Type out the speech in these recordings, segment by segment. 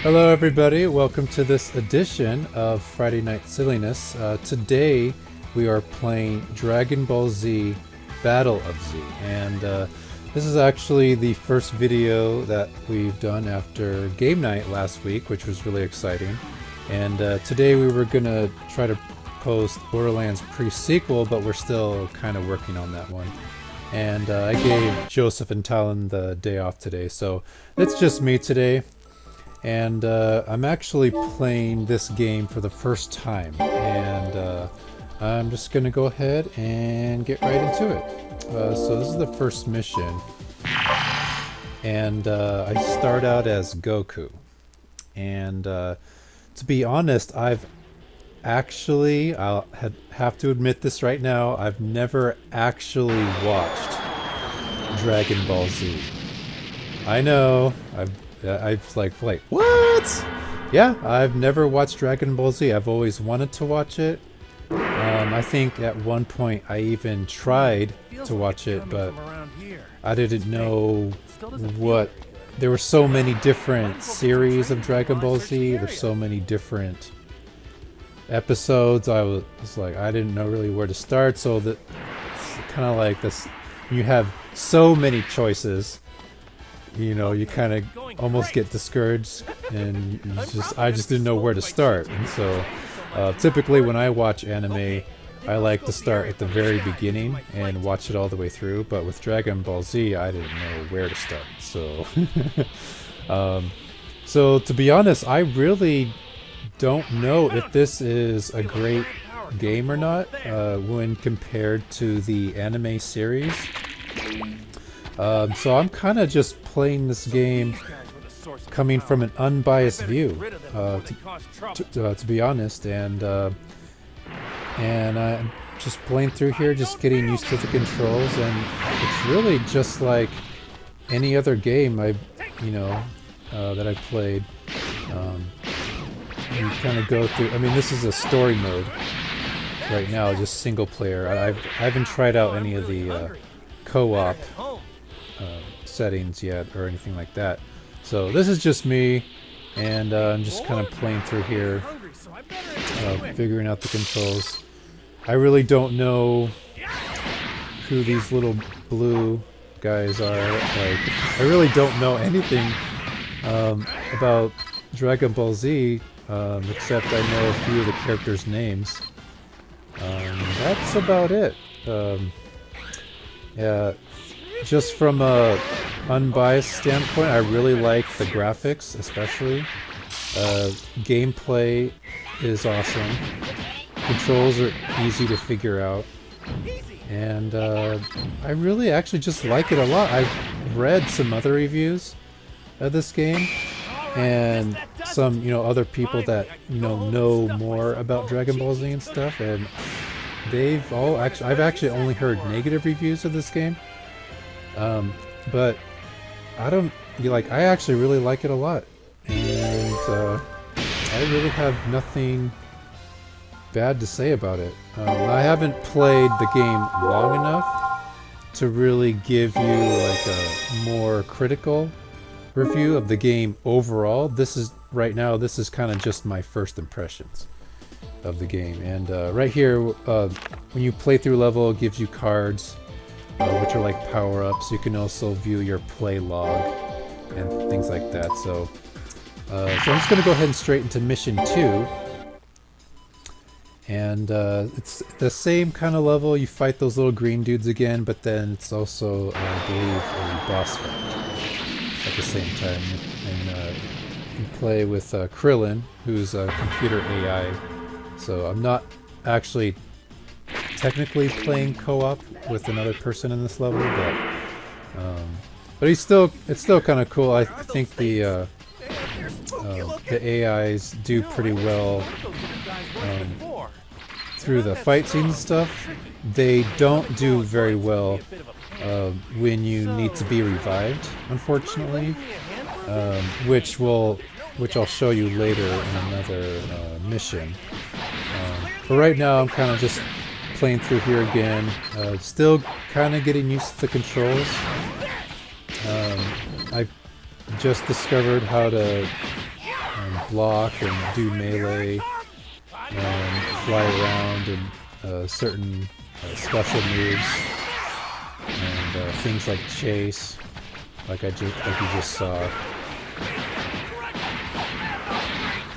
Hello everybody, welcome to this edition of Friday Night Silliness. Today we are playing Dragon Ball Z Battle of Z, and this is actually the first video that we've done after game night last week, which was really exciting. And today we were gonna try to post Borderlands pre-sequel, but we're still kind of working on that one. And I gave Joseph and Talon the day off today, so it's just me today. And I'm actually playing this game for the first time, and I'm just gonna go ahead and get right into it. So this is the first mission, and I start out as Goku. And to be honest, I'll have to admit this right now, I've never actually watched Dragon Ball Z. I know, I was like, wait, what? Yeah, I've never watched Dragon Ball Z. I've always wanted to watch it. I think at one point I even tried to watch it, but I didn't know what... There were so many different series of Dragon Ball Z. There's so many different episodes. I was like, I didn't know really where to start. So that it's kind of like this. You have so many choices. You know, you kind of almost get discouraged, and I just didn't know where to start. And so typically when I watch anime, I like to start at the very beginning and watch it all the way through. But with Dragon Ball Z, I didn't know where to start. So so to be honest, I really don't know if this is a great game or not when compared to the anime series. So I'm kind of just playing this game coming from an unbiased view, to be honest, and I'm just playing through here, just getting used to the controls, and it's really just like any other game that I've played. You kind of go through. I mean, this is a story mode right now, just single player. I haven't tried out any of the co-op settings yet or anything like that. So this is just me, and I'm just kind of playing through here, figuring out the controls. I really don't know who these little blue guys are. Like, I really don't know anything about Dragon Ball Z, except I know a few of the characters' names. That's about it. Yeah. Just from a unbiased standpoint, I really like the graphics, especially. Gameplay is awesome. Controls are easy to figure out. And I really actually just like it a lot. I've read some other reviews of this game, and some, other people that, know more about Dragon Ball Z and stuff, and I've actually only heard negative reviews of this game. But I actually really like it a lot, and I really have nothing bad to say about it. I haven't played the game long enough to really give you like a more critical review of the game overall. This is kind of just my first impressions of the game. And right here, when you play through level, it gives you cards, which are like power-ups. You can also view your play log and things like that. So I'm just going to go ahead and straight into mission 2. And it's the same kind of level. You fight those little green dudes again, but then it's also, I believe, a boss fight at the same time. And you play with Krillin, who's a computer AI. So I'm not actually technically playing co-op with another person in this level, but it's still kind of cool. I think the AIs do pretty well through the fight scenes and stuff. They don't do very well when you need to be revived, unfortunately, which I'll show you later in another mission. But right now I'm kind of just playing through here again, still kind of getting used to the controls. I just discovered how to block and do melee and fly around and certain special moves and things like chase, like you just saw.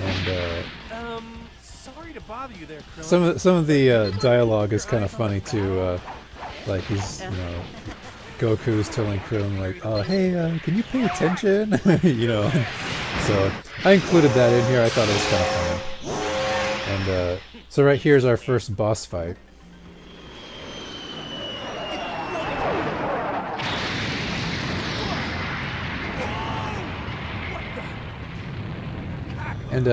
And sorry to bother you there, some of the dialogue is kind of funny too. Like he's, Goku's telling Krillin like, "Oh, hey, can you pay attention?" So I included that in here. I thought it was kind of funny. And so right here is our first boss fight. And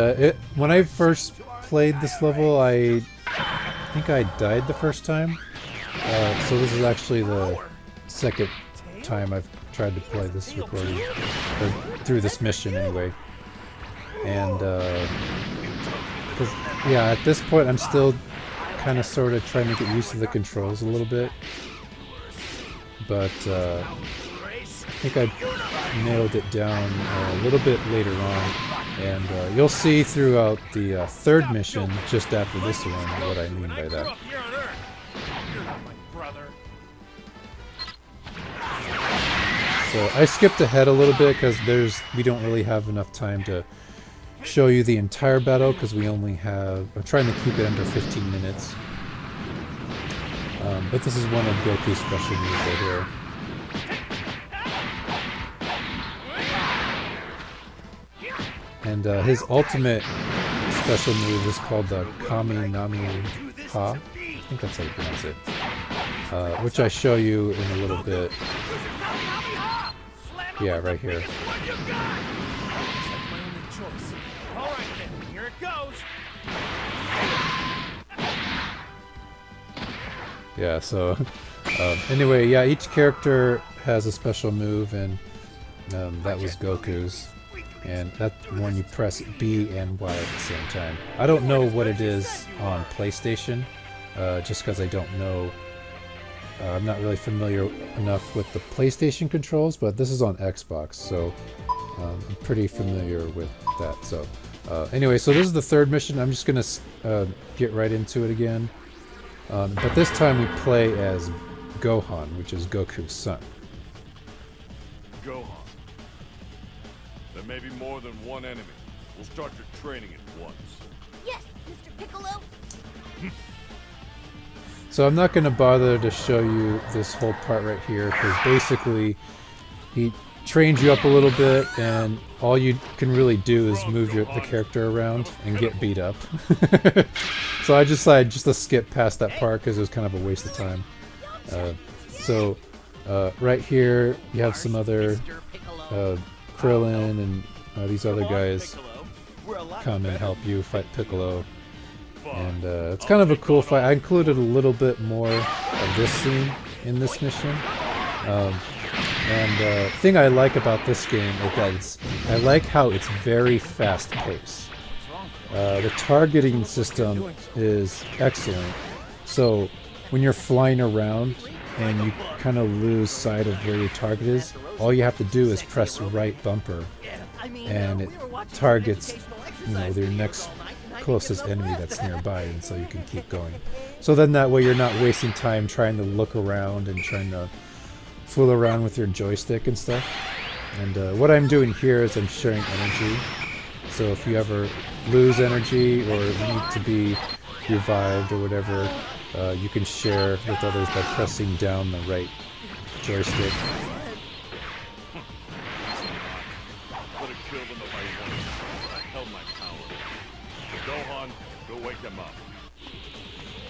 when I first played this level, I think I died the first time. So this is actually the second time I've tried to play this recording, or through this mission anyway. And yeah, at this point I'm still kind of sort of trying to get used to the controls a little bit, but I think I nailed it down a little bit later on. And you'll see throughout the third mission, just after this one, what I mean by that. So I skipped ahead a little bit because we don't really have enough time to show you the entire battle, because we only have, I'm trying to keep it under 15 minutes. But this is one of Goku's special moves right here. And his ultimate special move is called the Kami Nami Ha. I think that's how you pronounce it. Which I show you in a little bit. Yeah, right here. Yeah, so anyway, yeah, each character has a special move, and that was Goku's. And that's when you press B and Y at the same time. I don't know what it is on PlayStation, just because I don't know. I'm not really familiar enough with the PlayStation controls, but this is on Xbox, so I'm pretty familiar with that. So anyway, so this is the third mission. I'm just going to get right into it again. But this time we play as Gohan, which is Goku's son. Gohan. There may be more than one enemy. We'll start your training at once. Yes, Mr. Piccolo. So I'm not going to bother to show you this whole part right here, because basically he trains you up a little bit, and all you can really do is move the character around and get beat up. So I decided just to skip past that part because it was kind of a waste of time. So right here you have some other Krillin and these other guys come and help you fight Piccolo. And it's kind of a cool fight. I included a little bit more of this scene in this mission. And the thing I like about this game is that I like how it's very fast-paced. The targeting system is excellent. So when you're flying around and you kind of lose sight of where your target is, all you have to do is press right bumper, and it targets, their next closest enemy that's nearby, and so you can keep going. So then that way you're not wasting time trying to look around and trying to fool around with your joystick and stuff. And what I'm doing here is I'm sharing energy. So if you ever lose energy or need to be revived or whatever, you can share with others by pressing down the right joystick.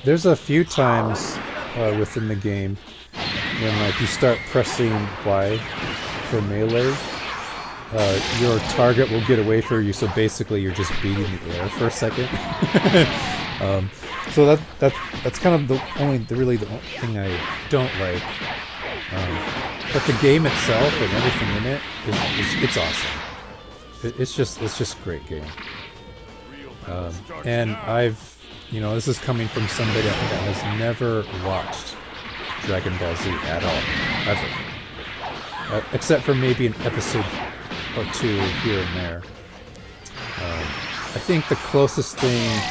There's a few times within the game when you start pressing Y for melee, your target will get away from you, so basically you're just beating the air for a second. So that's kind of the only thing I don't like. But the game itself and everything in it it's awesome. It's just a great game. And I've this is coming from somebody that has never watched Dragon Ball Z at all, ever, except for maybe an episode or two here and there. I think the closest thing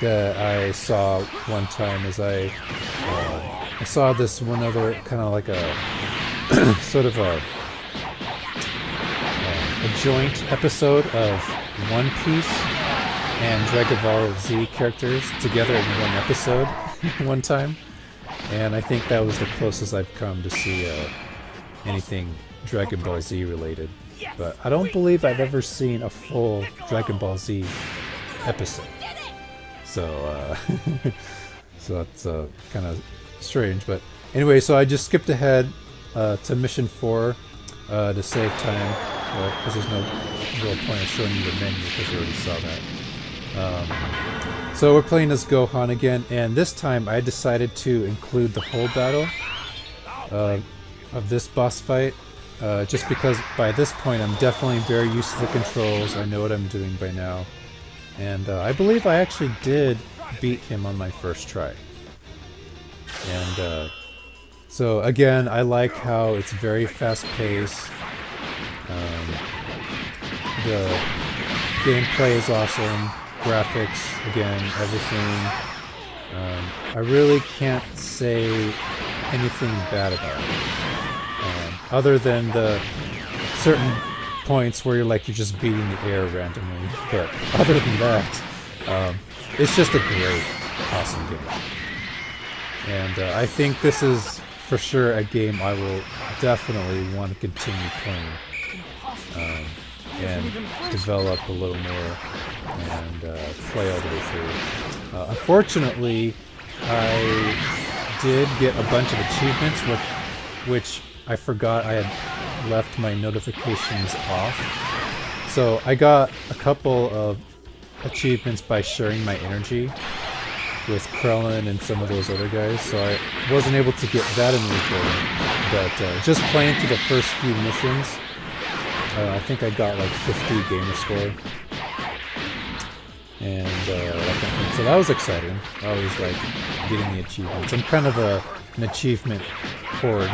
that I saw one time is I saw this one other kind of like a sort of a joint episode of One Piece and Dragon Ball Z characters together in one episode one time, and I think that was the closest I've come to see anything Dragon Ball Z related. But I don't believe I've ever seen a full Dragon Ball Z episode. So, so that's kind of strange. But anyway, so I just skipped ahead to mission 4 to save time, because there's no real point of showing you the menu because you already saw that. So we're playing as Gohan again, and this time I decided to include the whole battle of this boss fight. Just because by this point I'm definitely very used to the controls, I know what I'm doing by now. And I believe I actually did beat him on my first try. And so again, I like how it's very fast paced. The gameplay is awesome. Graphics, again, everything. I really can't say anything bad about it. Other than the certain points where you're just beating the air randomly. But other than that, it's just a great, awesome game. And I think this is for sure a game I will definitely want to continue playing. And develop a little more and play all the way through. Unfortunately, I did get a bunch of achievements which I forgot I had left my notifications off. So I got a couple of achievements by sharing my energy with Krellin and some of those other guys, so I wasn't able to get that in the recording. But just playing through the first few missions, I think I got 50 gamer score. And so that was exciting. I was getting the achievements. I'm kind of an achievement hoarder.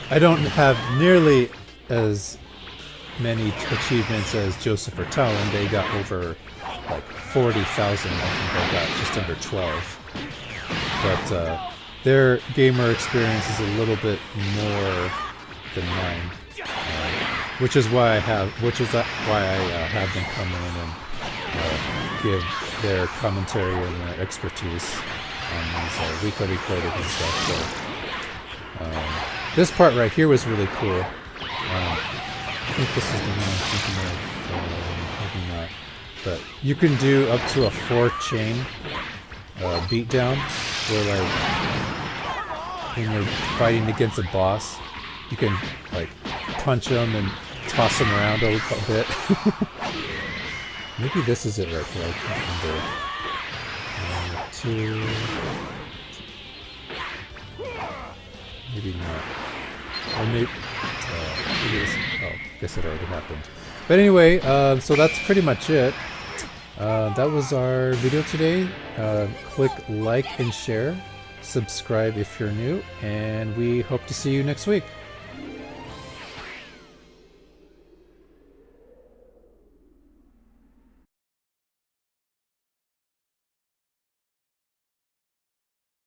I don't have nearly as many achievements as Joseph or Talon. They got over 40,000. I think I got just under 12. But their gamer experience is a little bit more than mine, which is why I have them come in and give their commentary and their expertise on these weekly recordings and stuff. So this part right here was really cool. I think this is the one I'm thinking of. Maybe not. But you can do up to a 4-chain beatdown, where when you're fighting against a boss, you can punch them and toss them around a bit. Maybe this is it right here. I can't remember. Maybe not. Or maybe this. Oh, I guess it already happened. But anyway, so that's pretty much it. That was our video today. Click like and share. Subscribe if you're new, and we hope to see you next week.